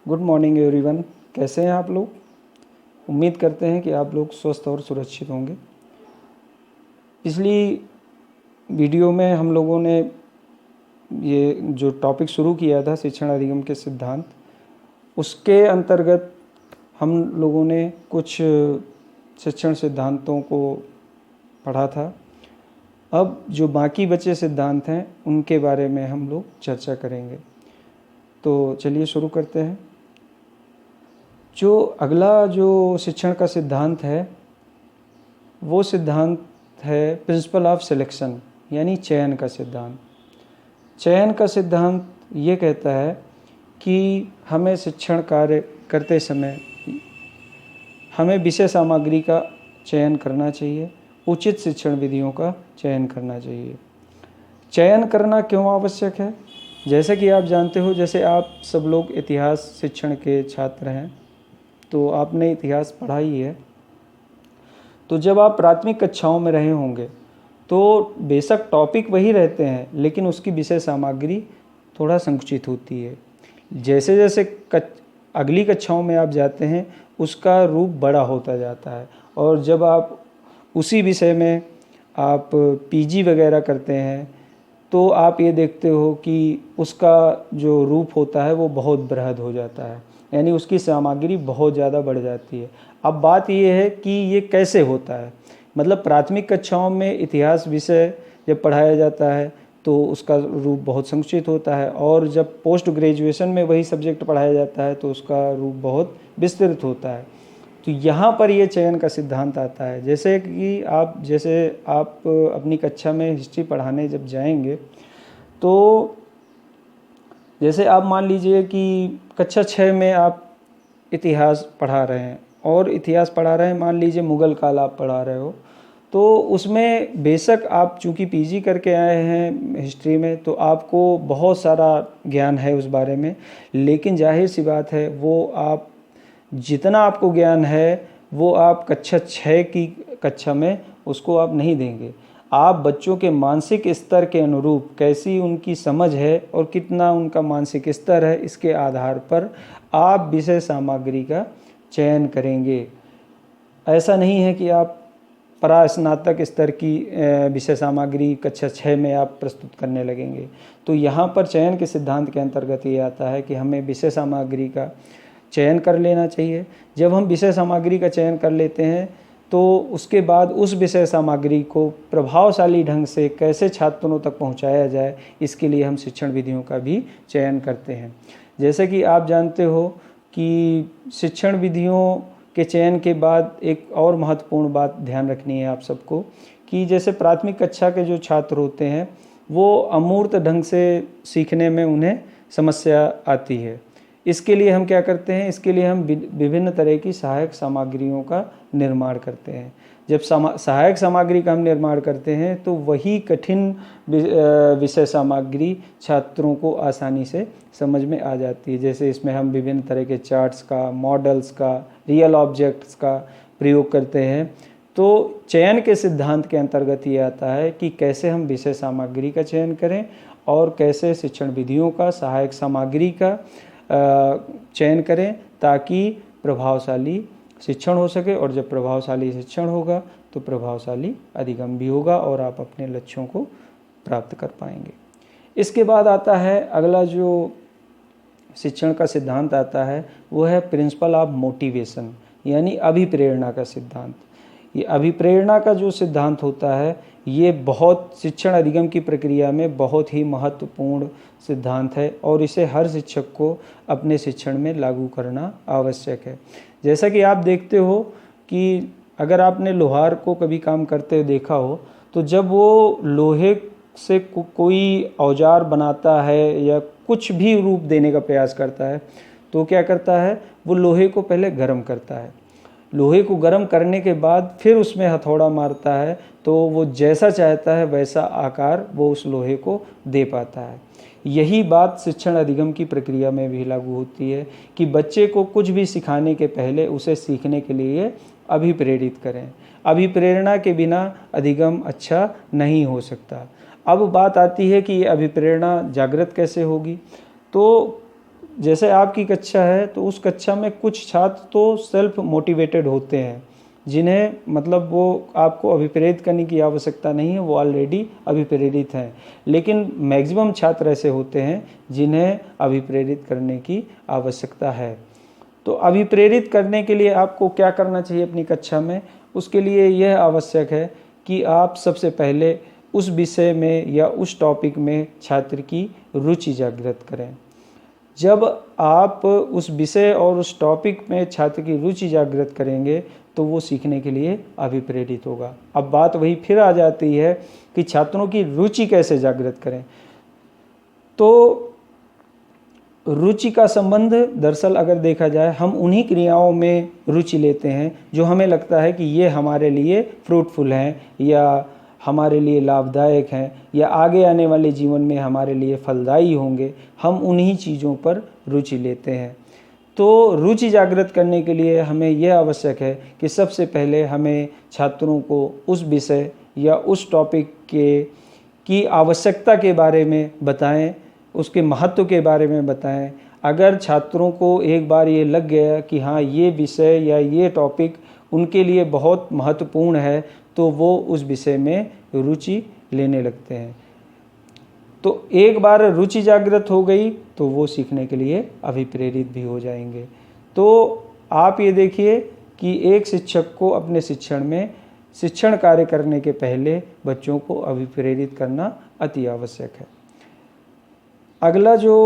Good morning everyone. कैसे हैं आप लोग? उम्मीद करते हैं कि आप लोग स्वस्थ और सुरक्षित होंगे। पिछली वीडियो में हम लोगों ने ये जो टॉपिक शुरू किया था शिक्षण अधिगम के सिद्धांत, उसके अंतर्गत हम लोगों ने कुछ शिक्षण सिद्धांतों को पढ़ा था। अब जो बाकी बचे सिद्धांत हैं उनके बारे में हम लोग चर्चा करेंगे। तो चलिए शुरू करते हैं। जो अगला जो शिक्षण का सिद्धांत है वो सिद्धांत है प्रिंसिपल ऑफ सिलेक्शन, यानी चयन का सिद्धांत। चयन का सिद्धांत ये कहता है कि हमें शिक्षण कार्य करते समय हमें विषय सामग्री का चयन करना चाहिए, उचित शिक्षण विधियों का चयन करना चाहिए। चयन करना क्यों आवश्यक है? जैसे कि आप जानते हो, जैसे आप सब लोग इतिहास शिक्षण के छात्र हैं तो आपने इतिहास पढ़ा ही है। तो जब आप प्राथमिक कक्षाओं में रहे होंगे तो बेशक टॉपिक वही रहते हैं, लेकिन उसकी विषय सामग्री थोड़ा संकुचित होती है। जैसे जैसे अगली कक्षाओं में आप जाते हैं उसका रूप बड़ा होता जाता है, और जब आप उसी विषय में आप पीजी वगैरह करते हैं तो आप ये देखते हो कि उसका जो रूप होता है वो बहुत बृहद हो जाता है, यानी उसकी सामग्री बहुत ज़्यादा बढ़ जाती है। अब बात ये है कि ये कैसे होता है। मतलब प्राथमिक कक्षाओं में इतिहास विषय जब पढ़ाया जाता है तो उसका रूप बहुत संकुचित होता है, और जब पोस्ट ग्रेजुएशन में वही सब्जेक्ट पढ़ाया जाता है तो उसका रूप बहुत विस्तृत होता है। तो यहाँ पर ये चयन का सिद्धांत आता है। जैसे कि आप अपनी कक्षा में हिस्ट्री पढ़ाने जब जाएंगे तो जैसे आप मान लीजिए कि कक्षा 6 में आप इतिहास पढ़ा रहे हैं, और इतिहास पढ़ा रहे हैं, मान लीजिए मुग़ल काल आप पढ़ा रहे हो, तो उसमें बेशक आप चूँकि पीजी करके आए हैं हिस्ट्री में तो आपको बहुत सारा ज्ञान है उस बारे में, लेकिन जाहिर सी बात है वो आप जितना आपको ज्ञान है वो आप कक्षा 6 की कक्षा में उसको आप नहीं देंगे। आप बच्चों के मानसिक स्तर के अनुरूप कैसी उनकी समझ है और कितना उनका मानसिक स्तर है, इसके आधार पर आप विषय सामग्री का चयन करेंगे। ऐसा नहीं है कि आप परास्नातक स्तर की विषय सामग्री कक्षा 6 में आप प्रस्तुत करने लगेंगे। तो यहाँ पर चयन के सिद्धांत के अंतर्गत ये आता है कि हमें विषय सामग्री का चयन कर लेना चाहिए। जब हम विषय सामग्री का चयन कर लेते हैं तो उसके बाद उस विषय सामग्री को प्रभावशाली ढंग से कैसे छात्रों तक पहुंचाया जाए, इसके लिए हम शिक्षण विधियों का भी चयन करते हैं। जैसे कि आप जानते हो कि शिक्षण विधियों के चयन के बाद एक और महत्वपूर्ण बात ध्यान रखनी है आप सबको, कि जैसे प्राथमिक कक्षा के जो छात्र होते हैं वो अमूर्त ढंग से सीखने में उन्हें समस्या आती है। इसके लिए हम क्या करते हैं? इसके लिए हम विभिन्न तरह की सहायक सामग्रियों का निर्माण करते हैं। जब सहायक सामग्री का हम निर्माण करते हैं तो वही कठिन विषय सामग्री छात्रों को आसानी से समझ में आ जाती है। जैसे इसमें हम विभिन्न तरह के चार्ट्स का, मॉडल्स का, रियल ऑब्जेक्ट्स का प्रयोग करते हैं। तो चयन के सिद्धांत के अंतर्गत ये आता है कि कैसे हम विषय सामग्री का चयन करें और कैसे शिक्षण विधियों का, सहायक सामग्री का चयन करें ताकि प्रभावशाली शिक्षण हो सके, और जब प्रभावशाली शिक्षण होगा तो प्रभावशाली अधिगम भी होगा और आप अपने लक्ष्यों को प्राप्त कर पाएंगे। इसके बाद आता है अगला जो शिक्षण का सिद्धांत आता है वो है प्रिंसिपल ऑफ मोटिवेशन, यानी अभिप्रेरणा का सिद्धांत। ये अभिप्रेरणा का जो सिद्धांत होता है ये बहुत शिक्षण अधिगम की प्रक्रिया में बहुत ही महत्वपूर्ण सिद्धांत है, और इसे हर शिक्षक को अपने शिक्षण में लागू करना आवश्यक है। जैसा कि आप देखते हो कि अगर आपने लोहार को कभी काम करते हुए देखा हो तो जब वो लोहे से कोई औजार बनाता है या कुछ भी रूप देने का प्रयास करता है तो क्या करता है? वो लोहे को पहले गर्म करता है। लोहे को गर्म करने के बाद फिर उसमें हथौड़ा मारता है तो वो जैसा चाहता है वैसा आकार वो उस लोहे को दे पाता है। यही बात शिक्षण अधिगम की प्रक्रिया में भी लागू होती है कि बच्चे को कुछ भी सिखाने के पहले उसे सीखने के लिए अभिप्रेरित करें। अभिप्रेरणा के बिना अधिगम अच्छा नहीं हो सकता। अब बात आती है कि ये अभिप्रेरणा जागृत कैसे होगी। तो जैसे आपकी कक्षा है तो उस कक्षा में कुछ छात्र तो सेल्फ मोटिवेटेड होते हैं, जिन्हें मतलब वो आपको अभिप्रेरित करने की आवश्यकता नहीं है, वो ऑलरेडी अभिप्रेरित हैं। लेकिन मैक्सिमम छात्र ऐसे होते हैं जिन्हें अभिप्रेरित करने की आवश्यकता है। तो अभिप्रेरित करने के लिए आपको क्या करना चाहिए अपनी कक्षा में? उसके लिए यह आवश्यक है कि आप सबसे पहले उस विषय में या उस टॉपिक में छात्र की रुचि जागृत करें। जब आप उस विषय और उस टॉपिक में छात्र की रुचि जागृत करेंगे तो वो सीखने के लिए अभिप्रेरित होगा। अब बात वही फिर आ जाती है कि छात्रों की रुचि कैसे जागृत करें। तो रुचि का संबंध दरअसल अगर देखा जाए, हम उन्हीं क्रियाओं में रुचि लेते हैं जो हमें लगता है कि ये हमारे लिए फ्रूटफुल हैं या हमारे लिए लाभदायक हैं या आगे आने वाले जीवन में हमारे लिए फलदायी होंगे। हम उन्हीं चीज़ों पर रुचि लेते हैं। तो रुचि जागृत करने के लिए हमें यह आवश्यक है कि सबसे पहले हमें छात्रों को उस विषय या उस टॉपिक की आवश्यकता के बारे में बताएं, उसके महत्व के बारे में बताएं। अगर छात्रों को एक बार ये लग गया कि हाँ ये विषय या ये टॉपिक उनके लिए बहुत महत्वपूर्ण है, तो वो उस विषय में रुचि लेने लगते हैं। तो एक बार रुचि जागृत हो गई तो वो सीखने के लिए अभिप्रेरित भी हो जाएंगे। तो आप ये देखिए कि एक शिक्षक को अपने शिक्षण कार्य करने के पहले बच्चों को अभिप्रेरित करना अति आवश्यक है। अगला जो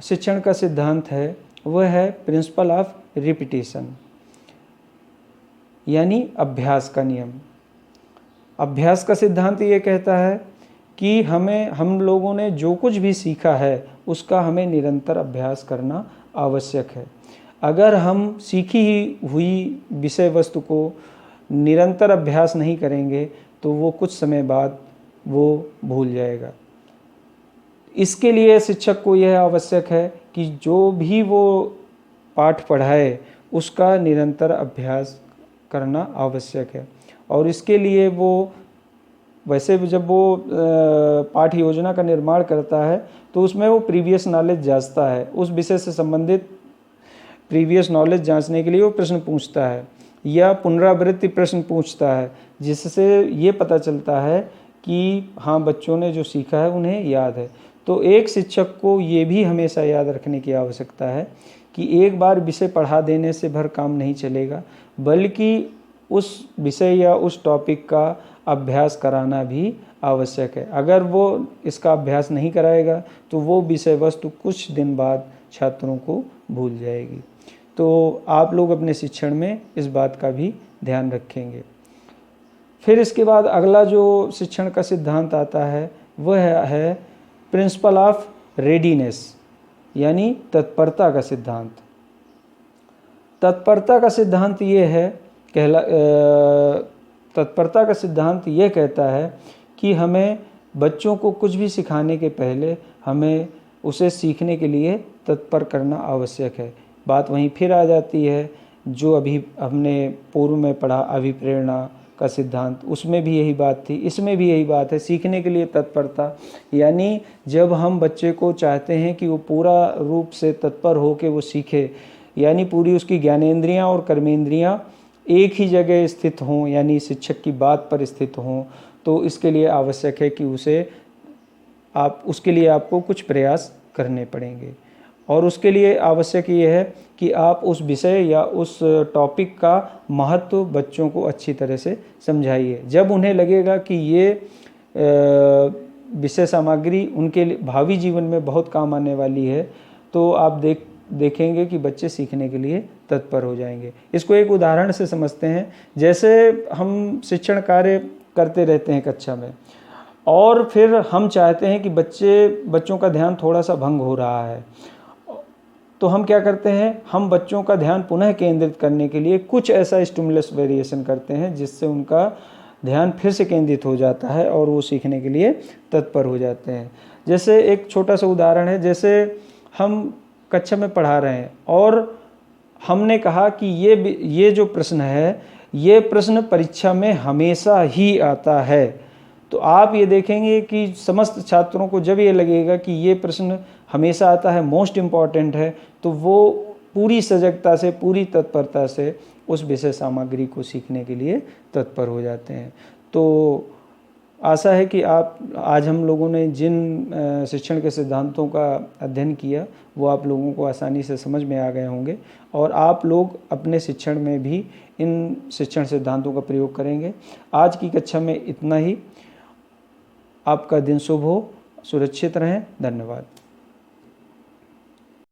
शिक्षण का सिद्धांत है वह है प्रिंसिपल ऑफ रिपीटिशन, यानी अभ्यास का नियम। अभ्यास का सिद्धांत ये कहता है कि हम लोगों ने जो कुछ भी सीखा है उसका हमें निरंतर अभ्यास करना आवश्यक है। अगर हम सीखी हुई विषय वस्तु को निरंतर अभ्यास नहीं करेंगे तो वो कुछ समय बाद वो भूल जाएगा। इसके लिए शिक्षक को यह आवश्यक है कि जो भी वो पाठ पढ़ाए उसका निरंतर अभ्यास करना आवश्यक है। और इसके लिए वो वैसे जब वो पाठ योजना का निर्माण करता है तो उसमें वो प्रीवियस नॉलेज जांचता है। उस विषय से संबंधित प्रीवियस नॉलेज जांचने के लिए वो प्रश्न पूछता है या पुनरावृत्ति प्रश्न पूछता है, जिससे ये पता चलता है कि हाँ बच्चों ने जो सीखा है उन्हें याद है। तो एक शिक्षक को ये भी हमेशा याद रखने की आवश्यकता है कि एक बार विषय पढ़ा देने से भर काम नहीं चलेगा, बल्कि उस विषय या उस टॉपिक का अभ्यास कराना भी आवश्यक है। अगर वो इसका अभ्यास नहीं कराएगा तो वो विषय वस्तु कुछ दिन बाद छात्रों को भूल जाएगी। तो आप लोग अपने शिक्षण में इस बात का भी ध्यान रखेंगे। फिर इसके बाद अगला जो शिक्षण का सिद्धांत आता है वह है प्रिंसिपल ऑफ रेडीनेस, यानी तत्परता का सिद्धांत। तत्परता का सिद्धांत ये है तत्परता का सिद्धांत ये कहता है कि हमें बच्चों को कुछ भी सिखाने के पहले हमें उसे सीखने के लिए तत्पर करना आवश्यक है। बात वहीं फिर आ जाती है जो अभी हमने पूर्व में पढ़ा अभिप्रेरणा का सिद्धांत, उसमें भी यही बात थी, इसमें भी यही बात है। सीखने के लिए तत्परता, यानी जब हम बच्चे को चाहते हैं कि वो पूरा रूप से तत्पर हो के वो सीखे, यानी पूरी उसकी ज्ञानेंद्रियां और कर्मेंद्रियां एक ही जगह स्थित हों, यानी शिक्षक की बात पर स्थित हों, तो इसके लिए आवश्यक है कि उसके लिए आपको कुछ प्रयास करने पड़ेंगे। और उसके लिए आवश्यक ये है कि आप उस विषय या उस टॉपिक का महत्व बच्चों को अच्छी तरह से समझाइए। जब उन्हें लगेगा कि ये विषय सामग्री उनके भावी जीवन में बहुत काम आने वाली है, तो आप देखेंगे कि बच्चे सीखने के लिए तत्पर हो जाएंगे। इसको एक उदाहरण से समझते हैं। जैसे हम शिक्षण कार्य करते रहते हैं कक्षा में, और फिर हम चाहते हैं कि बच्चों का ध्यान थोड़ा सा भंग हो रहा है, तो हम क्या करते हैं, हम बच्चों का ध्यान पुनः केंद्रित करने के लिए कुछ ऐसा स्टिमुलस वेरिएशन करते हैं जिससे उनका ध्यान फिर से केंद्रित हो जाता है और वो सीखने के लिए तत्पर हो जाते हैं। जैसे एक छोटा सा उदाहरण है, जैसे हम कक्षा में पढ़ा रहे हैं और हमने कहा कि ये जो प्रश्न है, ये प्रश्न परीक्षा में हमेशा ही आता है, तो आप ये देखेंगे कि समस्त छात्रों को जब ये लगेगा कि ये प्रश्न हमेशा आता है, मोस्ट इम्पॉर्टेंट है, तो वो पूरी सजगता से, पूरी तत्परता से उस विषय सामग्री को सीखने के लिए तत्पर हो जाते हैं। तो आशा है कि आज हम लोगों ने जिन शिक्षण के सिद्धांतों का अध्ययन किया वो आप लोगों को आसानी से समझ में आ गए होंगे और आप लोग अपने शिक्षण में भी इन शिक्षण सिद्धांतों का प्रयोग करेंगे। आज की कक्षा में इतना ही। आपका दिन शुभ हो, सुरक्षित रहें। धन्यवाद।